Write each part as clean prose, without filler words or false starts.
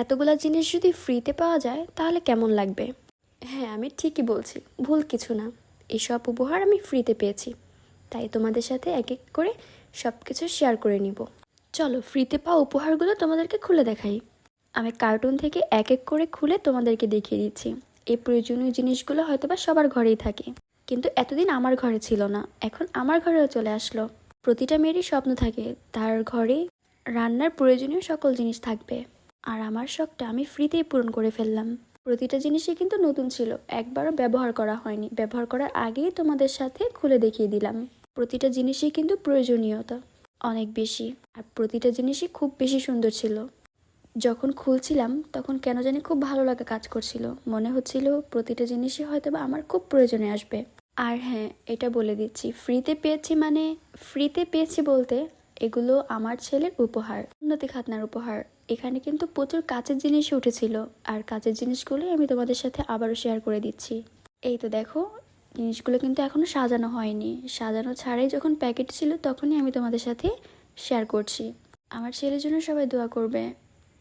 এতগুলা জিনিস যদি ফ্রিতে পাওয়া যায় তাহলে কেমন লাগবে? হ্যাঁ, আমি ঠিকই বলছি, ভুল কিছু না। এসব উপহার আমি ফ্রিতে পেয়েছি, তাই তোমাদের সাথে এক এক করে সব কিছু শেয়ার করে নিব। চলো ফ্রিতে পাওয়া উপহারগুলো তোমাদেরকে খুলে দেখাই। আমি কার্টুন থেকে এক এক করে খুলে তোমাদেরকে দেখিয়ে দিচ্ছি। এই প্রয়োজনীয় জিনিসগুলো হয়তোবা সবার ঘরেই থাকে, কিন্তু এতদিন আমার ঘরে ছিল না, এখন আমার ঘরেও চলে আসলো। প্রতিটা মেয়েরই স্বপ্ন থাকে তার ঘরে রান্নার প্রয়োজনীয় সকল জিনিস থাকবে, আর আমার শখটা আমি ফ্রিতেই পূরণ করে ফেললাম। প্রতিটা জিনিসই কিন্তু নতুন ছিল, একবারও ব্যবহার করা হয়নি। ব্যবহার করার আগেই তোমাদের সাথে খুলে দেখিয়ে দিলাম। প্রতিটা জিনিসই কিন্তু প্রয়োজনীয়তা অনেক বেশি, আর প্রতিটা জিনিসই খুব বেশি সুন্দর ছিল। যখন খুলছিলাম তখন কেন জানি খুব ভালো লাগা কাজ করছিল, মনে হচ্ছিল প্রতিটা জিনিসই হয়তো বা আমার খুব প্রয়োজনে আসবে। আর হ্যাঁ, এটা বলে দিচ্ছি, ফ্রিতে পেয়েছি মানে ফ্রিতে পেয়েছি বলতে এগুলো আমার ছেলের উপহার, উন্নতি খাতনার উপহার। এখানে কিন্তু প্রচুর কাচের জিনিস উঠেছিল, আর কাচের জিনিসগুলোই আমি তোমাদের সাথে আবারও শেয়ার করে দিচ্ছি। এই তো দেখো, জিনিসগুলো কিন্তু এখনো সাজানো হয়নি, সাজানো ছাড়াই যখন প্যাকেট ছিল তখনই আমি তোমাদের সাথে শেয়ার করছি। আমার ছেলের জন্য সবাই দোয়া করবে,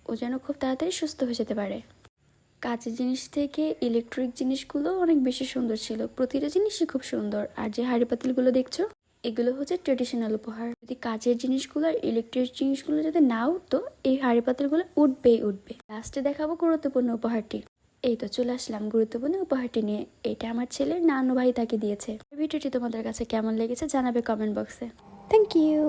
ও যেন খুব তাড়াতাড়ি সুস্থ হয়ে যেতে পারে। কাচের জিনিস থেকে ইলেকট্রিক জিনিসগুলো অনেক বেশি সুন্দর ছিল, প্রতিটা জিনিসই খুব সুন্দর। আর যে হাঁড়ি পাতিলগুলো দেখছো, এগুলো হচ্ছে ট্রেডিশনাল উপহার। যদি কাচের জিনিসগুলো আর ইলেকট্রিক জিনিসগুলো যদি না উঠতো, এই হাঁড়ি পাতিলগুলো উঠবেই উঠবে। লাস্টে দেখাবো গুরুত্বপূর্ণ উপহারটি। এই তো চলে আসলাম গুরুত্বপূর্ণ উপহারটি নিয়ে। এটা আমার ছেলের নানু ভাই তাকে দিয়েছে। ভিডিওটি তোমাদের কাছে কেমন লেগেছে জানাবে কমেন্ট বক্সে। Thank you.